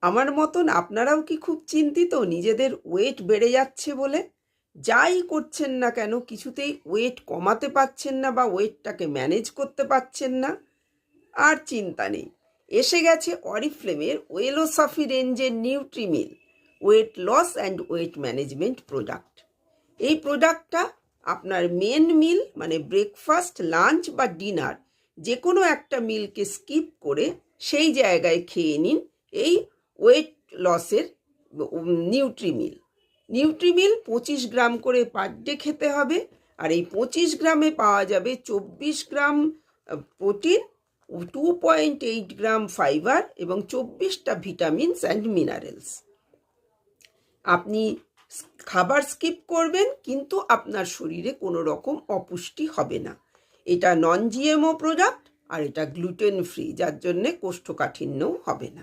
আমার মতন আপনারাও কি খুব চিন্তিত নিজেদের ওয়েট বেড়ে যাচ্ছে বলে? যাই করছেন না কেন কিছুতেই ওয়েট কমাতে পারছেন না বা ওয়েটটাকে ম্যানেজ করতে পারছেন না? আর চিন্তা নেই, এসে গেছে অরিফ্লেমের ওয়েলোসাফি রেঞ্জের NutriMeal weight loss and weight management product. এই প্রোডাক্টটা আপনার মেন মিল মানে ব্রেকফাস্ট, লাঞ্চ বা ডিনার যে কোনো একটা মিলকে স্কিপ করে সেই জায়গায় খেয়ে নিন এই ওয়েট লসের নিউট্রিমিল। নিউট্রিমিল 25 গ্রাম করে পার ডে খেতে হবে। আর এই 25 গ্রামে পাওয়া যাবে 24 গ্রাম প্রোটিন, 2.8 গ্রাম ফাইবার এবং 24টা ভিটামিনস অ্যান্ড মিনারেলস। আপনি খাবার স্কিপ করবেন কিন্তু আপনার শরীরে কোনো রকম অপুষ্টি হবে না। এটা নন জিএমও প্রোডাক্ট আর এটা গ্লুটেন ফ্রি, যার জন্যে কোষ্ঠকাঠিন্যও হবে না।